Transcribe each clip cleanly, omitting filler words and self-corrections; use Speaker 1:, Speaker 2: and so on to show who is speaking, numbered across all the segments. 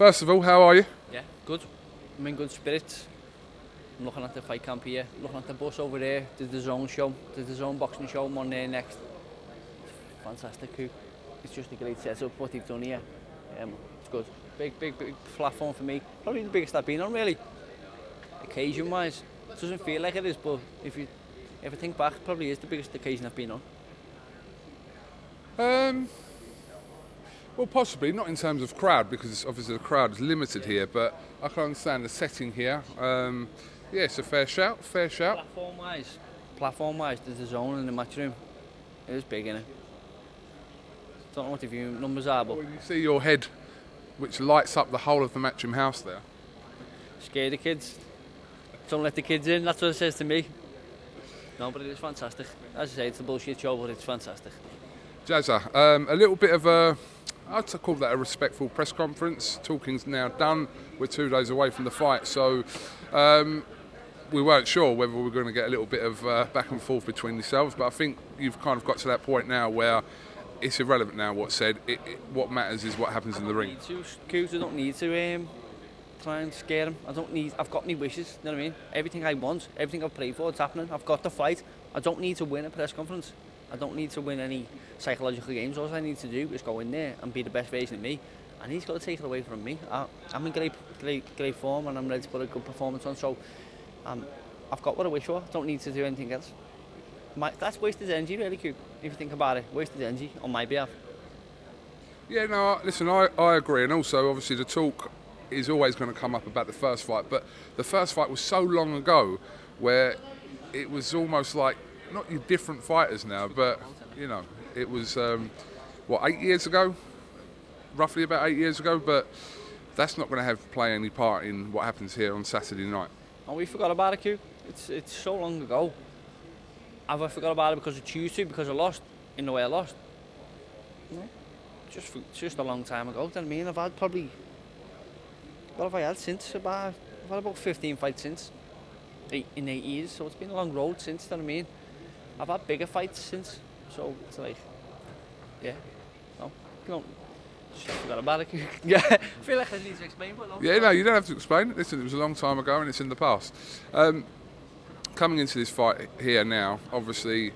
Speaker 1: First of all, how are you?
Speaker 2: Yeah, good. I'm in good spirits. I'm looking at the fight camp here, looking at the bus over there. There's the zone show, there's the zone boxing show. I'm on there next. Fantastic, Coop. It's just a great setup what they've done here. It's good. Big platform for me. Probably the biggest I've been on, really. Occasion-wise, it doesn't feel like it is, but if you think back, it probably is the biggest occasion I've been on.
Speaker 1: Well, possibly, not in terms of crowd, because obviously the crowd is limited here, but I can understand the setting here. Yeah, it's a fair shout.
Speaker 2: Platform-wise, there's the zone in the match room. It is big, innit? Don't know what the view numbers are, but...
Speaker 1: When you see your head, which lights up the whole of the matchroom house there.
Speaker 2: Scare the kids. Don't let the kids in, that's what it says to me. No, but it is fantastic. As I say, it's a bullshit show, but it's fantastic.
Speaker 1: Jazza, a little bit of a... I'd call that a respectful press conference. Talking's now done. We're 2 days away from the fight, so we weren't sure whether we were going to get a little bit of back and forth between yourselves, but I think you've kind of got to that point now where it's irrelevant now what's said. What matters is what happens in the ring.
Speaker 2: I don't need to try and scare him. I've got my wishes, you know what I mean? Everything I want, everything I've prayed for, it's happening. I've got the fight. I don't need to win a press conference. I don't need to win any psychological games. All I need to do is go in there and be the best version of me. And he's got to take it away from me. I'm in great form and I'm ready to put a good performance on. So I've got what I wish for. I don't need to do anything else. That's wasted energy, really, Q. If you think about it, wasted energy on my behalf.
Speaker 1: Yeah, no, listen, I agree. And also, obviously, the talk is always going to come up about the first fight. But the first fight was so long ago where it was almost like, not your different fighters now, but, you know, it was, 8 years ago? Roughly about 8 years ago, but that's not going to play any part in what happens here on Saturday night.
Speaker 2: And we forgot about it, Q. It's so long ago. Have I forgot about it because I choose to, because I lost, in the way I lost? No. Just a long time ago, do you know what I mean? I've had probably, what have I had since? I've had about 15 fights since, in 8 years, so it's been a long road since, do you know what I mean? I've had bigger fights since, so it's like, yeah, no, just forgot about it. Yeah, I feel like I need to explain, but no.
Speaker 1: Yeah, no, you don't have to explain it. Listen, it was a long time ago and it's in the past. Coming into this fight here now, obviously,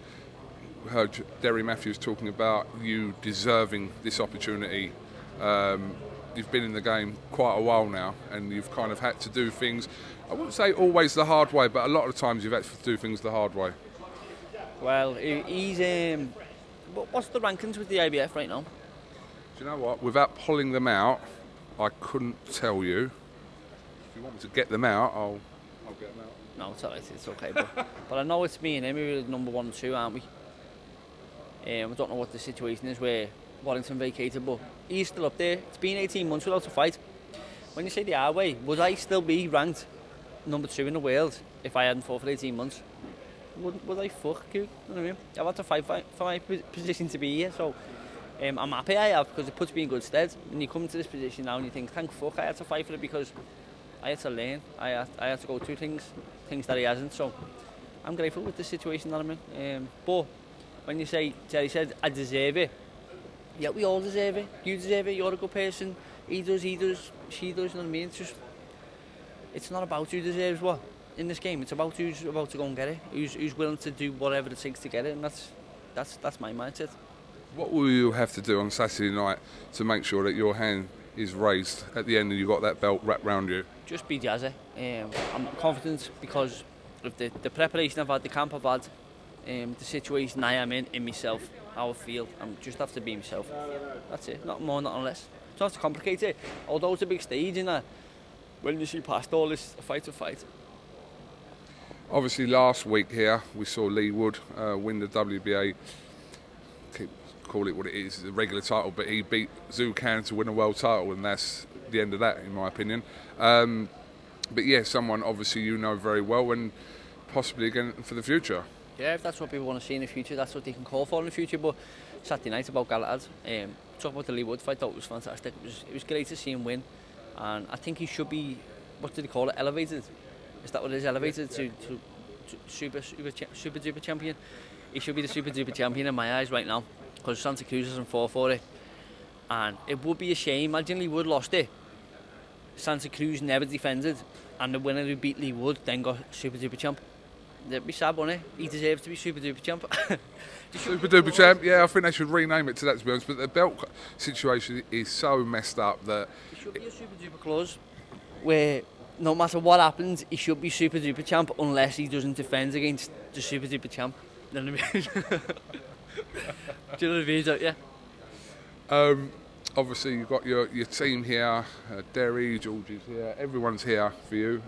Speaker 1: we heard Derry Matthews talking about you deserving this opportunity. You've been in the game quite a while now and you've kind of had to do things, I wouldn't say always the hard way, but a lot of times you've had to do things the hard way.
Speaker 2: Well, he's... what's the rankings with the IBF right now?
Speaker 1: Do you know what? Without pulling them out, I couldn't tell you. If you want me to get them out, I'll get them out.
Speaker 2: No, it's alright, it's okay. But I know it's me and him, we're number 1 and 2, aren't we? I don't know what the situation is where Warrington vacated, but he's still up there. It's been 18 months without a fight. When you say the hard way, would I still be ranked number 2 in the world if I hadn't fought for 18 months? Would I fuck you? You know what I mean? I've had to fight for my position to be here, so I'm happy I have, because it puts me in good stead. When you come into this position now and you think, thank fuck I had to fight for it, because I had to learn. I had to go through things that he hasn't. So I'm grateful with the situation that I'm in. But when you say, Jerry said, I deserve it. Yeah, we all deserve it. You deserve it. You're a good person. He does, she does. You know what I mean? It's not about who deserves what in this game. It's about who's about to go and get it. Who's willing to do whatever it takes to get it, and that's my mindset.
Speaker 1: What will you have to do on Saturday night to make sure that your hand is raised at the end and you've got that belt wrapped around you?
Speaker 2: Just be Jazza. I'm confident because of the preparation I've had, the camp I've had, the situation I am in myself, how I feel. I just have to be myself. That's it. Not more, not less. Don't have to complicate it. Although it's a big stage, and when you see past all this, fight to fight.
Speaker 1: Obviously, last week here we saw Leigh win the WBA. Call it what it is, the regular title, but he beat KUGAN to win a world title, and that's the end of that, in my opinion. But yeah, someone obviously you know very well, and possibly again for the future.
Speaker 2: Yeah, if that's what people want to see in the future, that's what they can call for in the future. But Saturday night about Galahad, talk about the Leigh Wood fight, I thought it was fantastic. It was great to see him win, and I think he should be, what do they call it, elevated? Is that what it is, elevated to super duper champion? He should be the super duper champion in my eyes right now, because Santa Cruz hasn't fought for it, and it would be a shame. Imagine Leigh Wood lost it, Santa Cruz never defended, and the winner who beat Leigh Wood then got Super Duper Champ. That'd be sad, wouldn't it? He deserves to be Super Duper Champ.
Speaker 1: Super Duper Champ, yeah, I think they should rename it to that, to be honest. But the belt situation is so messed up that...
Speaker 2: There should be a Super Duper clause where no matter what happens, he should be Super Duper Champ unless he doesn't defend against the Super Duper Champ. You know what I mean? Do you know what I mean, don't you?
Speaker 1: Obviously, you've got your team here, Derry, Georgie's here, everyone's here for you.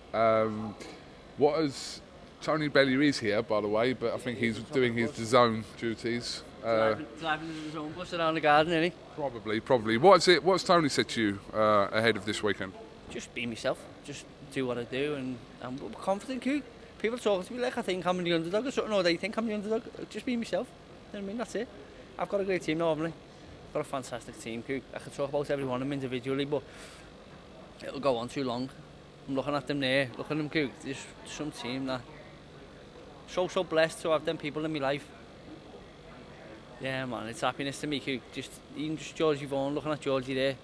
Speaker 1: What has... Tony Bellew is here, by the way, but I think he's doing his DAZN duties.
Speaker 2: Driving in his own bus around the garden, isn't he?
Speaker 1: Probably. What's Tony said to you ahead of this weekend?
Speaker 2: Just be myself. Just do what I do, and I'm confident, Coog. People talk to me like I think I'm the underdog or something, or they think I'm the underdog. Just be myself. You know what I mean? That's it. I've got a great team now, haven't I? I've got a fantastic team, Coog. I could talk about every one of them individually, but it'll go on too long. I'm looking at them there, look at them, Coog. There's some team that... So blessed to have them people in my life. Yeah, man, it's happiness to me, Coog. Even just Georgie Vaughan, looking at Georgie there.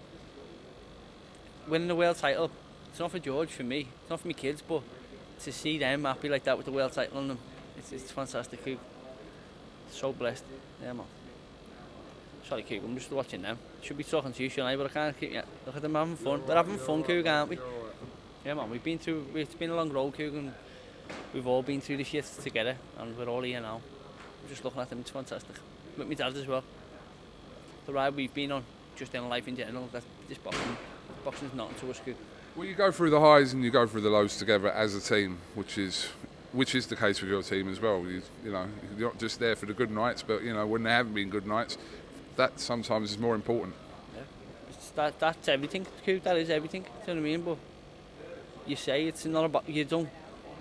Speaker 2: Winning the world title, it's not for George, for me. It's not for my kids, but to see them happy like that with the world title on them, it's fantastic, Coog. So blessed. Yeah, man. Sorry, Coog, I'm just watching them. Should be talking to you, shouldn't I? But I can't keep... Yeah, look at them having fun. We're having fun, Coog, aren't we? Yeah, man, it's been a long road, Coog, and we've all been through the shit together, and we're all here now. I'm just looking at them, it's fantastic. With my dad as well. The ride we've been on, just in life in general, this boxing's nothing to us, Coog.
Speaker 1: Well, you go through the highs and you go through the lows together as a team, which is the case with your team as well. You know, you're not just there for the good nights, but you know, when there haven't been good nights, that sometimes is more important.
Speaker 2: Yeah, that's everything, Coog. That is everything. Do you know what I mean? But you say it's not about, you don't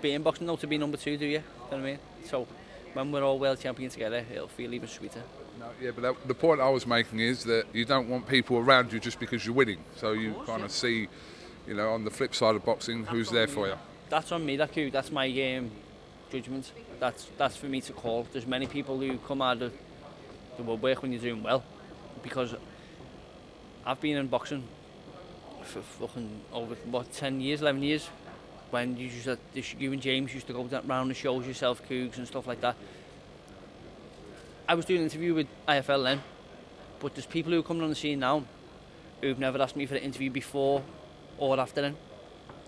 Speaker 2: be in boxing now to be number 2, do you? Do you know what I mean? So when we're all world champions together, it'll feel even sweeter.
Speaker 1: No, yeah, but the point I was making is that you don't want people around you just because you're winning. So you kind of see, you know, on the flip side of boxing, who's there for you.
Speaker 2: That's on me, that's my judgment. That's for me to call. There's many people who come out of the woodwork when you're doing well, because I've been in boxing for fucking over 10 years, 11 years. When you and James used to go round the shows yourself, Cougs and stuff like that. I was doing an interview with IFL then, but there's people who are coming on the scene now who've never asked me for an interview before or after then.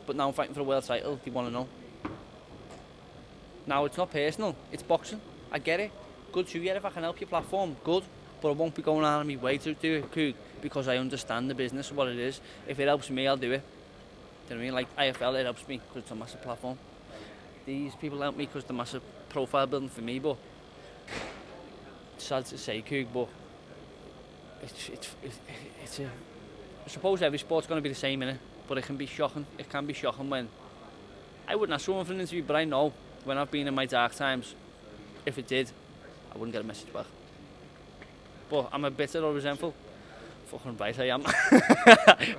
Speaker 2: But now I'm fighting for a world title, they want to know. Now it's not personal, it's boxing. I get it. Good to you, if I can help your platform, good. But I won't be going out of my way to do it, Coog, because I understand the business, what it is. If it helps me, I'll do it. Do you know what I mean? Like IFL, it helps me because it's a massive platform. These people help me because they're massive profile building for me, but it's sad to say, Coog, but it's a... I suppose every sport's going to be the same, innit? But it can be shocking. It can be shocking when... I wouldn't ask someone for an interview, but I know when I've been in my dark times, if it did, I wouldn't get a message back. But am I bitter or resentful? Fucking right I am.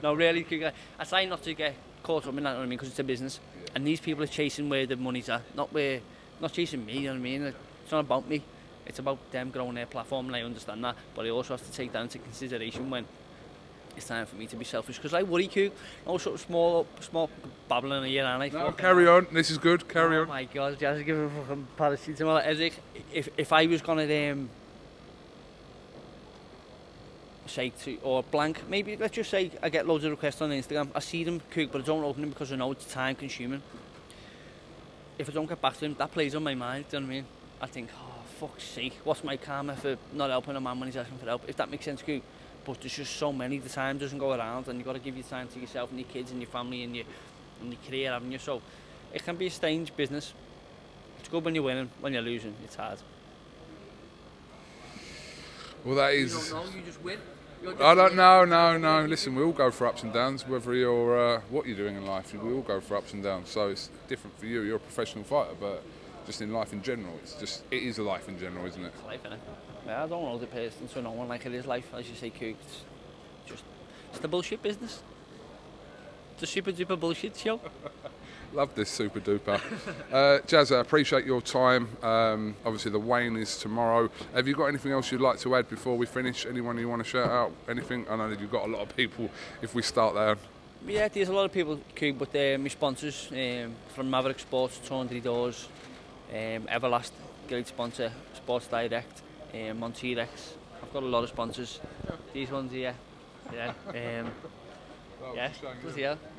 Speaker 2: No, really, Coog, I try not to get caught up in that, you know what I mean, because it's a business. Yeah. And these people are chasing where the money's at, not chasing me, you know what I mean? It's not about me. It's about them growing their platform, and I understand that. But I also have to take that into consideration when it's time for me to be selfish. Because I worry, Coog, no sort of small babbling a year, and I...
Speaker 1: No, carry on. This is good. Carry on.
Speaker 2: Oh my God, Jazza, give a fucking paracetamol. If I was going to... say to, or blank, maybe let's just say I get loads of requests on Instagram, I see them, Coog, but I don't open them because I know it's time consuming. If I don't get back to them, that plays on my mind, do you know what I mean? I think, oh fuck's sake, what's my karma for not helping a man when he's asking for help, if that makes sense, Coog. But there's just so many, the time doesn't go around, and you've got to give your time to yourself and your kids and your family and your career, haven't you? So it can be a strange business. It's good when you're winning, when you're losing, it's hard.
Speaker 1: Well, that is...
Speaker 2: You don't know, you just win.
Speaker 1: I don't know, no. Listen, we all go for ups and downs, whether you're what you're doing in life. We all go for ups and downs. So it's different for you. You're a professional fighter, but just in life in general, it is a life in general, isn't it?
Speaker 2: It's life, innit? Yeah, I don't know the person to no one like it is life, as you say, Coog. It's the bullshit business. The super duper bullshit show.
Speaker 1: Love this super duper. Jazza, appreciate your time. Obviously the weigh-in is tomorrow. Have you got anything else you'd like to add before we finish? Anyone you want to shout out? Anything? I know that you've got a lot of people if we start there.
Speaker 2: Yeah, there's a lot of people, Coog, but my sponsors from Maverick Sports, 200 Doors, Everlast, great sponsor, Sports Direct, Monterex. I've got a lot of sponsors. These ones here. Yeah.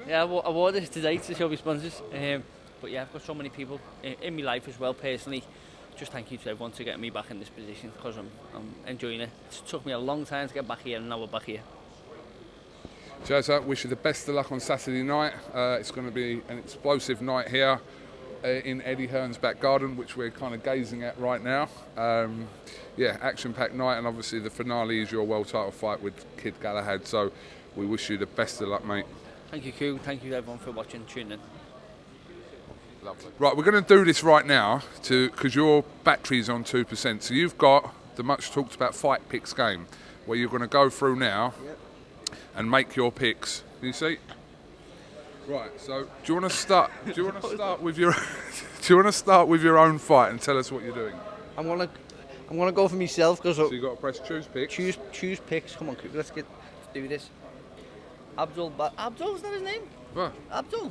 Speaker 2: Yeah, I wore this today to show my sponsors. But yeah, I've got so many people in my life as well, personally. Just thank you to everyone to get me back in this position, because I'm enjoying it. It took me a long time to get back here, and now we're back here.
Speaker 1: Jazza, wish you the best of luck on Saturday night. It's going to be an explosive night here in Eddie Hearn's back garden, which we're kind of gazing at right now. Yeah, action-packed night, and obviously the finale is your world title fight with Kid Galahad. So we wish you the best of luck, mate.
Speaker 2: Thank you, Coog. Thank you everyone for watching, tuning in.
Speaker 1: Lovely. Right, we're going to do this right now because your battery's on 2%. So you've got the much talked about Fight Picks game, where you're going to go through now and make your picks. Can you see? Right. So do you want to start? Do you want to start with your? Do you want to start with your own fight and tell us what you're doing?
Speaker 3: I'm gonna go for myself because.
Speaker 1: So you got to press choose picks.
Speaker 3: Choose picks. Come on, Coog, let's do this. Abdul, is that his name?
Speaker 1: What?
Speaker 3: Abdul.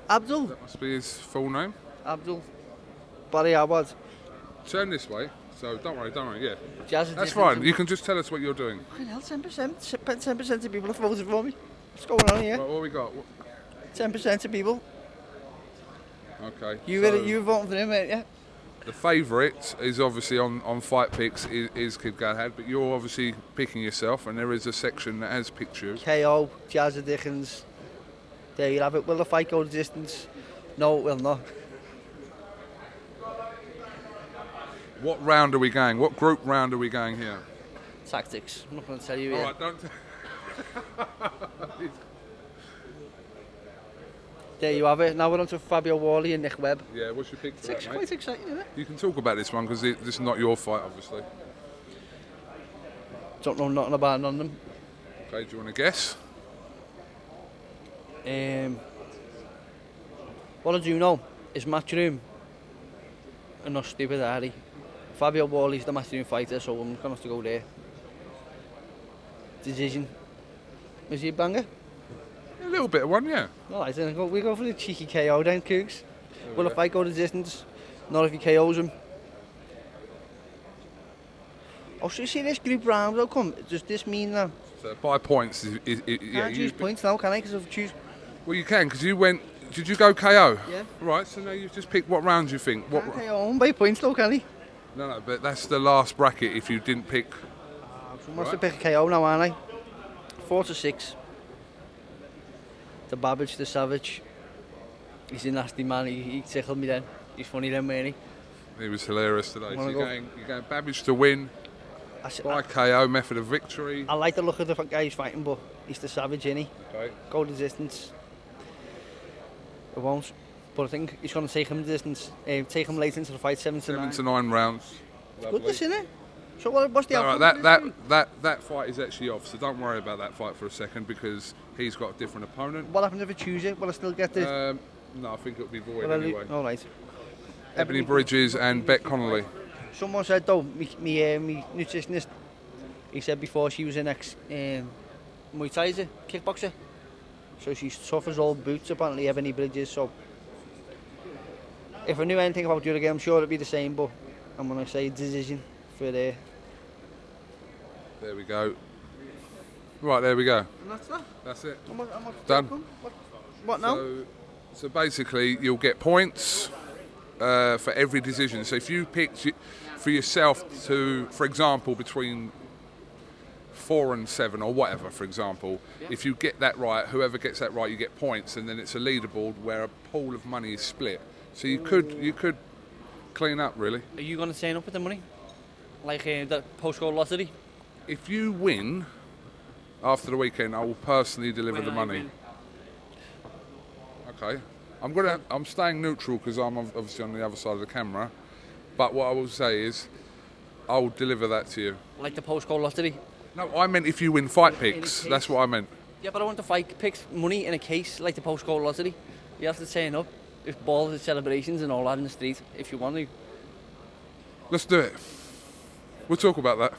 Speaker 1: That must be his full name.
Speaker 3: Abdul. Barry Awad.
Speaker 1: Turn this way. So don't worry. Yeah.
Speaker 3: Jazza
Speaker 1: That's
Speaker 3: Dickens.
Speaker 1: fine. You can just tell us what you're doing.
Speaker 3: Fucking hell, 10%. 10% of people have voted for me. What's going on here?
Speaker 1: Right, what we got?
Speaker 3: 10% of people.
Speaker 1: Okay.
Speaker 3: You voting for him, ain't you?
Speaker 1: The favourite is obviously on Fight Picks is Kid Galahad, but you're obviously picking yourself, and there is a section that has pictures.
Speaker 3: KO, Jazza Dickens. There you have it. Will the fight go the distance? No, it will not.
Speaker 1: What round are we going? What group round are we going here?
Speaker 3: Tactics. I'm not going to tell you
Speaker 1: All
Speaker 3: yet.
Speaker 1: right, don't.
Speaker 3: There you have it. Now we're on to Fabio Wally and Nick Webb.
Speaker 1: Yeah, what's your pick for that,
Speaker 3: It's
Speaker 1: mate?
Speaker 3: quite exciting, isn't it?
Speaker 1: You can talk about this one because this is not your fight, obviously.
Speaker 3: Don't know nothing about none of them.
Speaker 1: Okay, do you want to guess?
Speaker 3: What I do know is Matchroom and not stupid Harry. Fabio Wally's the Matchroom fighter, so I'm going to have to go there. Decision. Is he a banger?
Speaker 1: A little bit of one, yeah.
Speaker 3: Alright, then we go for the cheeky KO then, Cougs. Will the fight go the distance? Not if he KOs him. Oh, so you see this group round though, come? Does this mean that?
Speaker 1: So by points, yeah.
Speaker 3: Can't choose points now, can I? Because I've choose.
Speaker 1: Well, you can because you went. Did you go KO?
Speaker 3: Yeah.
Speaker 1: Right. So now you've just picked what round you think. What?
Speaker 3: Can't KO him by points though, can he?
Speaker 1: No, but that's the last bracket. If you didn't pick.
Speaker 3: So must have picked a KO now, aren't I? 4-6. The Babbage, the Savage. He's a nasty man. He tickled me then. He's funny then, wasn't he?
Speaker 1: He was hilarious today. So you're going Babbage to win. By
Speaker 3: I
Speaker 1: KO, method of victory.
Speaker 3: like the look of the guy he's fighting, but he's the Savage, isn't he?
Speaker 1: Okay.
Speaker 3: Go the distance. It won't. But I think he's going to take him the distance. Take him late into the fight, 7 to 9.
Speaker 1: 7 to 9 rounds.
Speaker 3: Good, this, isn't it? So what's the
Speaker 1: All
Speaker 3: outcome?
Speaker 1: right, that fight is actually off, so don't worry about that fight for a second because he's got a different opponent.
Speaker 3: What happens if I choose it? Will I still get the...
Speaker 1: No, I think it'll be void
Speaker 3: will I
Speaker 1: anyway.
Speaker 3: All right.
Speaker 1: Ebony Bridges and Beck Connolly.
Speaker 3: Someone said though, me nutritionist, he said before she was an Muay Thai, is it? Kickboxer. So she's tough as old boots apparently, Ebony Bridges, so... If I knew anything about you again, I'm sure it'd be the same, but I'm going to say decision for there.
Speaker 1: There we go. Right, there we go.
Speaker 3: And that's that?
Speaker 1: That's it.
Speaker 3: Done.
Speaker 1: Done.
Speaker 3: What now?
Speaker 1: So basically, you'll get points for every decision. So if you picked for yourself to, for example, between 4 and 7 or whatever, for example, if you get that right, whoever gets that right, you get points, and then it's a leaderboard where a pool of money is split. So you could clean up, really.
Speaker 2: Are you going to sign up with the money? Like the postcode lottery?
Speaker 1: If you win after the weekend, I will personally deliver the money. Okay. I'm staying neutral because I'm obviously on the other side of the camera. But what I will say is, I will deliver that to you.
Speaker 2: Like the postcode lottery?
Speaker 1: No, I meant if you win Fight Picks. That's what I meant.
Speaker 2: Yeah, but I want the Fight Picks money in a case like the postcode lottery. You have to turn up with balls and celebrations and all that in the street if you want to.
Speaker 1: Let's do it. We'll talk about that.